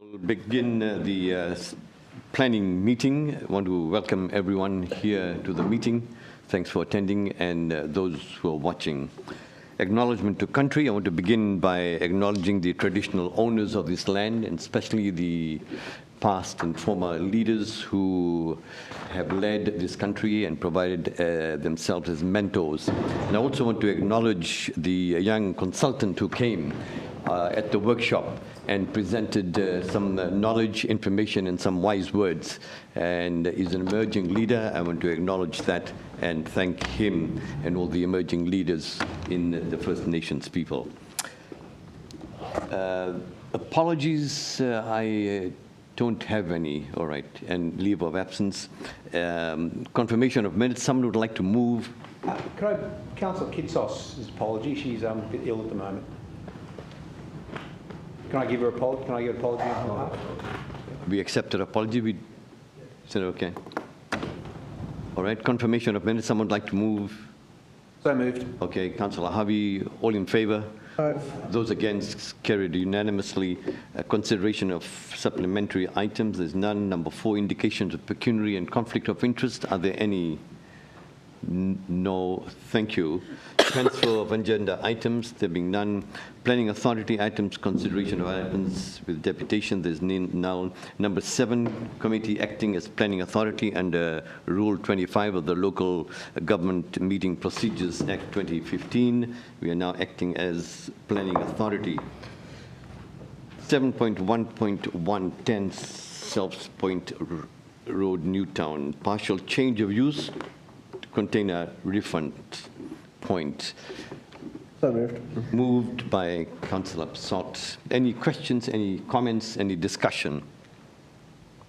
We'll begin the planning meeting. I want to welcome everyone here to the meeting. Thanks for attending, and those who are watching. Acknowledgement to country. I want to begin by acknowledging the traditional owners of this land, and especially the past and former leaders who have led this country and provided themselves as mentors. And I also want to acknowledge the young consultant who came at the workshop and presented some knowledge, information, and some wise words, and is an emerging leader. I want to acknowledge that and thank him and all the emerging leaders in the First Nations people. Apologies, I don't have any, all right, and leave of absence. Confirmation of minutes, someone would like to move. Councillor Kitsos' apology, she's a bit ill at the moment. Can I give her an apology? Can I give an apology on her behalf? We accept her apology. Is it okay? All right. Confirmation of minutes. Someone would like to move? So moved. Okay. Councillor Harvey, all in favour? Aye. Those against, carried unanimously. Consideration of supplementary items. There's none. Number 4, indications of pecuniary and conflict of interest. Are there any? No, thank you. Transfer of agenda items, there being none. Planning authority items, consideration of items with deputation, there's none. Number 7, committee acting as planning authority under Rule 25 of the Local Government Meeting Procedures Act 2015. We are now acting as planning authority. 7.1.110 Selfs Point Road, Newtown, partial change of use. Container refund point. So moved. Moved by Councillor Psott. Any questions, any comments, any discussion?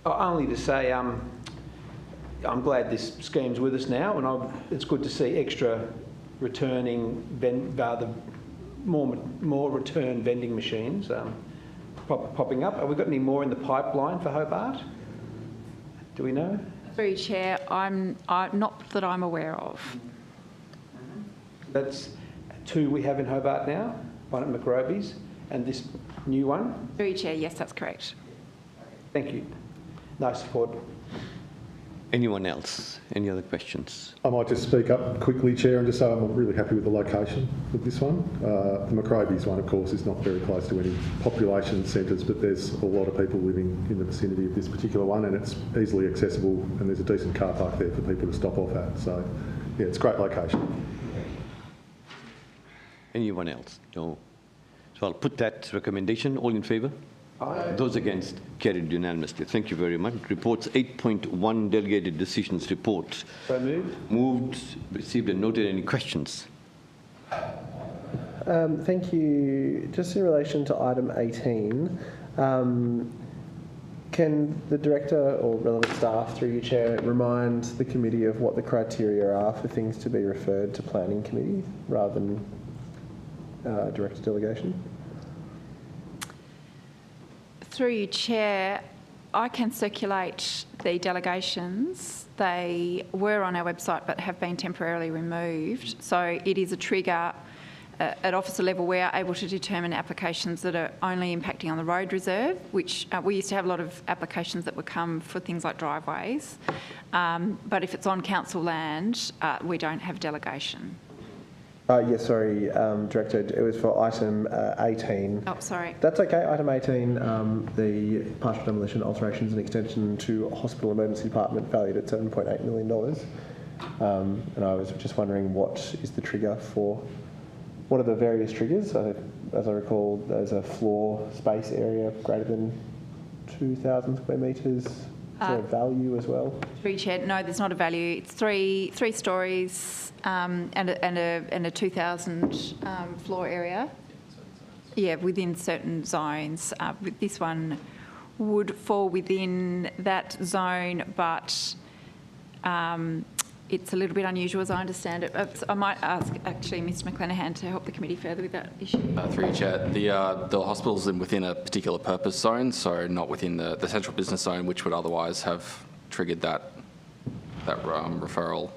Only to say I'm glad this scheme's with us now, and it's good to see extra returning, more return vending machines popping up. Have we got any more in the pipeline for Hobart? Do we know? Through Chair, I'm not that I'm aware of. That's 2 we have in Hobart now, one at McRoby's and this new one. Through Chair, yes, that's correct. Thank you. No support. Anyone else? Any other questions? I might just speak up quickly, Chair, and just say I'm really happy with the location of this one. The McRoby's one, of course, is not very close to any population centres, but there's a lot of people living in the vicinity of this particular one, and it's easily accessible, and there's a decent car park there for people to stop off at. So, yeah, it's a great location. Anyone else? No. So I'll put that recommendation. All in favour? Aye. Those against, carried unanimously. Thank you very much. Reports 8.1 delegated decisions report. So moved. Moved, received and noted. Any questions? Thank you. Just in relation to item 18, can the director or relevant staff, through your chair, remind the committee of what the criteria are for things to be referred to planning committee rather than director delegation? Through you, Chair, I can circulate the delegations. They were on our website but have been temporarily removed. So it is a trigger at officer level. We are able to determine applications that are only impacting on the road reserve, which we used to have a lot of applications that would come for things like driveways. But if it's on council land, we don't have delegation. Yes, sorry, Director, it was for item 18. Oh, sorry. That's okay. Item 18, the partial demolition, alterations and extension to hospital emergency department valued at $7.8 million. And I was just wondering what is the trigger for, what are the various triggers? As I recall, there's a floor space area greater than 2,000 square metres. Is there a value as well? Through Chair, no, there's not a value. It's three stories and a 2,000 floor area. Yeah, within certain zones. This one would fall within that zone, but it's a little bit unusual as I understand it. I might ask actually Mr McClenahan to help the committee further with that issue. Through you, Chair, the hospital's within a particular purpose zone, so not within the central business zone, which would otherwise have triggered that referral,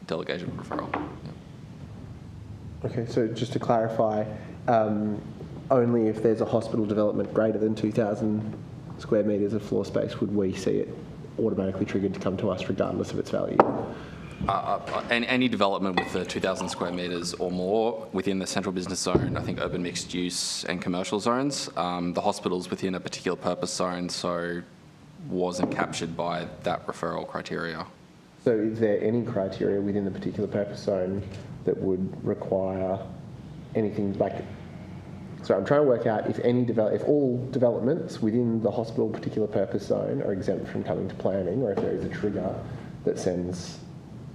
delegated referral. Yeah. Okay, so just to clarify, only if there's a hospital development greater than 2,000 square metres of floor space, would we see it automatically triggered to come to us regardless of its value? Any development with the 2,000 square metres or more within the central business zone, I think urban mixed use and commercial zones, the hospital's within a particular purpose zone, so wasn't captured by that referral criteria. So is there any criteria within the particular purpose zone that would require anything like... So I'm trying to work out if all developments within the hospital particular purpose zone are exempt from coming to planning, or if there is a trigger that sends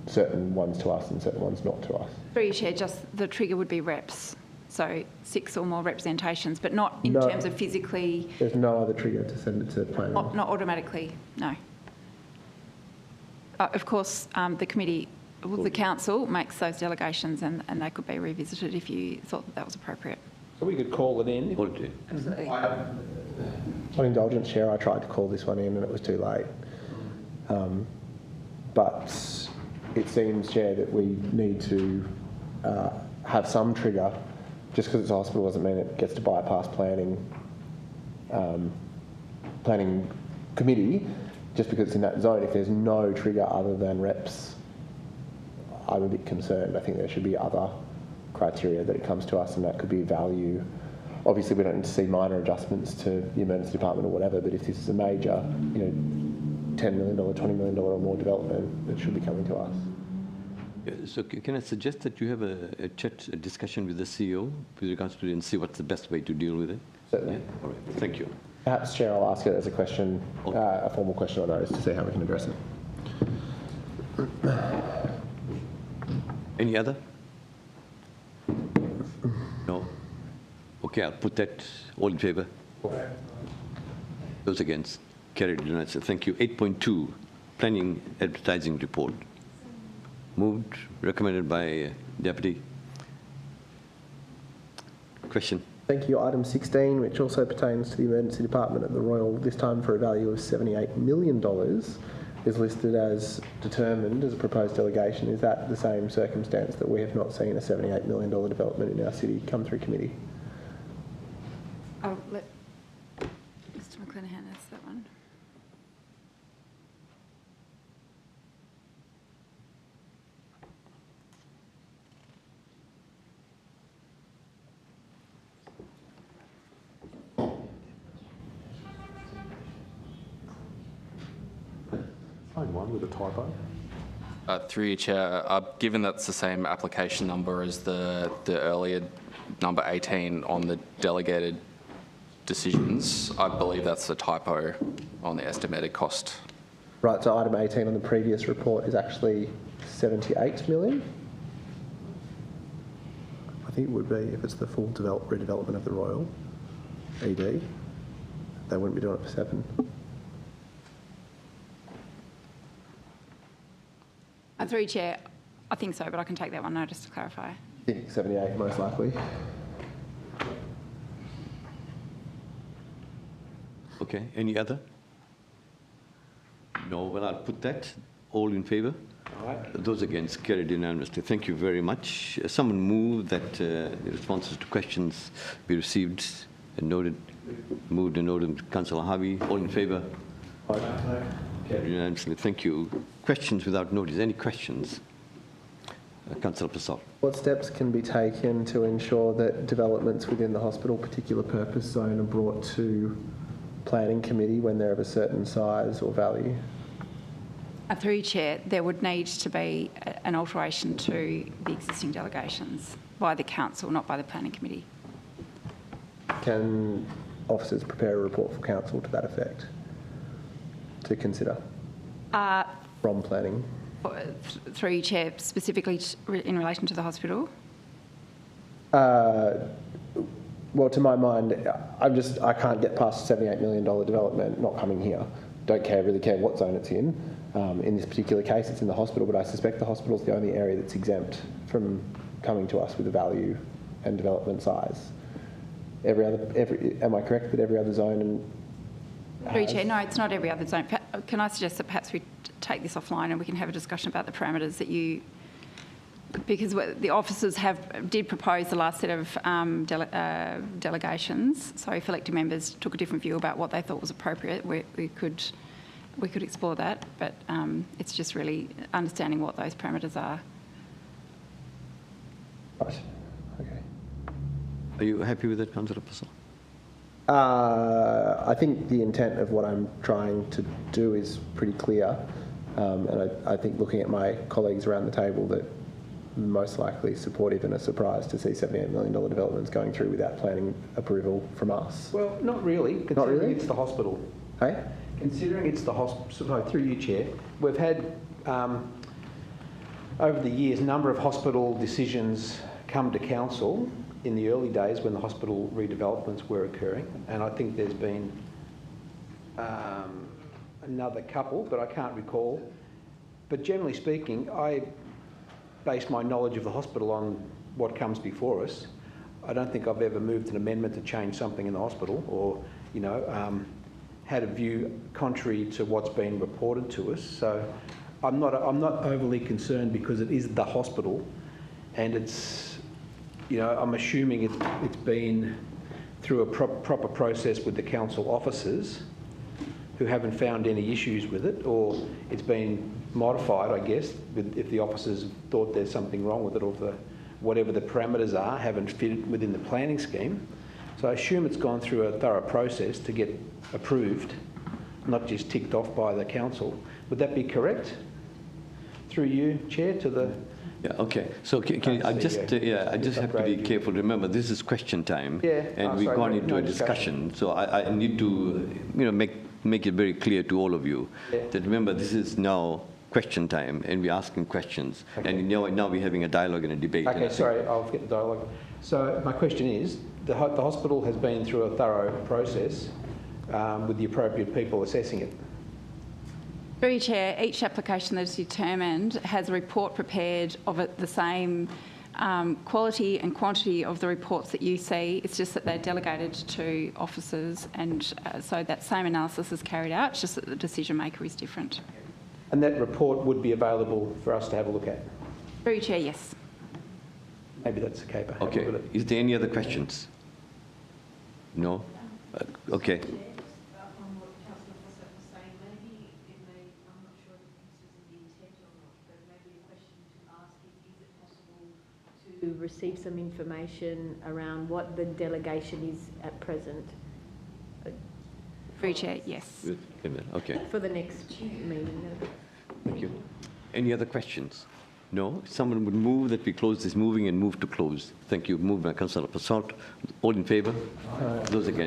certain ones to us and certain ones not to us. Through your chair, just the trigger would be reps. So 6 or more representations, but not in terms of physically... There's no other trigger to send it to planning? Not automatically, no. Of course, the committee, the council makes those delegations and they could be revisited if you thought that was appropriate. So we could call it in. Absolutely. On indulgence, Chair, I tried to call this one in and it was too late. But it seems, Chair, that we need to have some trigger. Just because it's a hospital doesn't mean it gets to bypass planning committee. Just because it's in that zone, if there's no trigger other than reps, I'm a bit concerned. I think there should be other criteria that it comes to us, and that could be value. Obviously, we don't need to see minor adjustments to the emergency department or whatever, but if this is a major, $10 million, $20 million or more development, it should be coming to us. So can I suggest that you have a discussion with the CEO with regards to it and see what's the best way to deal with it? Certainly. Yeah? All right. Thank you. Perhaps, Chair, I'll ask it as a question, a formal question or notice to see how we can address it. Any other? No? Okay, I'll put that. All in favour? Those against? Carried unanimously. Thank you. 8.2, Planning Advertising Report. Moved, recommended by Deputy. Question? Thank you. Item 16, which also pertains to the Emergency Department at the Royal, this time for a value of $78 million, is listed as determined as a proposed delegation. Is that the same circumstance that we have not seen a $78 million development in our city come through committee? I'll let Mr McClenahan answer that one. Find one with a typo. Through your chair, given that's the same application number as the earlier number 18 on the delegated decisions, I believe that's a typo on the estimated cost. Right, so item 18 on the previous report is actually 78 million? I think it would be if it's the full redevelopment of the Royal ED. They wouldn't be doing it for 7. Through your chair, I think so, but I can take that one now just to clarify. I think 78 most likely. Okay, any other? No, well, I'll put that. All in favour? Those against? Carried unanimously. Thank you very much. Someone move that the responses to questions be received and noted. Moved and noted. Councillor Harvey. All in favour? Carried unanimously. Thank you. Questions without notice. Any questions? Councillor Passal. What steps can be taken to ensure that developments within the hospital particular purpose zone are brought to planning committee when they're of a certain size or value? Through your chair, there would need to be an alteration to the existing delegations by the council, not by the planning committee. Can officers prepare a report for council to that effect to consider from planning? Through your chair, specifically in relation to the hospital? Well, to my mind, I can't get past a $78 million development not coming here. Don't really care what zone it's in. In this particular case, it's in the hospital, but I suspect the hospital's the only area that's exempt from coming to us with a value and development size. Am I correct that every other zone Through your chair, no, it's not every other zone. Can I suggest that perhaps we take this offline and we can have a discussion about the parameters that you Because the officers did propose the last set of delegations. So if elected members took a different view about what they thought was appropriate, we could explore that. But it's just really understanding what those parameters are. Right. Okay. Are you happy with that, Councillor Passal? I think the intent of what I'm trying to do is pretty clear, and I think looking at my colleagues around the table that most likely supportive and are surprised to see $78 million developments going through without planning approval from us. Well, not really, considering really? it's the hospital. Hey? Considering it's the hospital, through you, Chair, we've had, over the years, a number of hospital decisions come to council in the early days when the hospital redevelopments were occurring, and I think there's been another couple, but I can't recall. But generally speaking, I base my knowledge of the hospital on what comes before us. I don't think I've ever moved an amendment to change something in the hospital or, had a view contrary to what's been reported to us. So I'm not overly concerned because it is the hospital, and it's, I'm assuming it's been through a proper process with the council officers who haven't found any issues with it, or it's been modified, I guess, if the officers thought there's something wrong with it, or whatever the parameters are haven't fitted within the planning scheme. So I assume it's gone through a thorough process to get approved, not just ticked off by the council. Would that be correct? Through you, Chair, to the... Yeah, okay. So I just have to be careful. Remember, this is question time, and we've gone into a discussion. So I need to, make it very clear to all of you that remember this is now question time, and we're asking questions, and now we're having a dialogue and a debate. Okay, sorry, I'll forget the dialogue. So my question is, the hospital has been through a thorough process with the appropriate people assessing it. Through you, Chair, each application that is determined has a report prepared of it, the same quality and quantity of the reports that you see. It's just that they're delegated to officers, and so that same analysis is carried out. It's just that the decision maker is different. And that report would be available for us to have a look at? Through you, Chair, yes. Maybe that's a caper. Have a Okay. look at it. Is there any other questions? No? Okay. To receive some information around what the delegation is at present Through you, Chair, yes. Okay. for the next meeting. Thank you. Any other questions? No? Someone would move that we close this moving and move to close. Thank you. Moved by Councillor Passal. All in favour? Those against?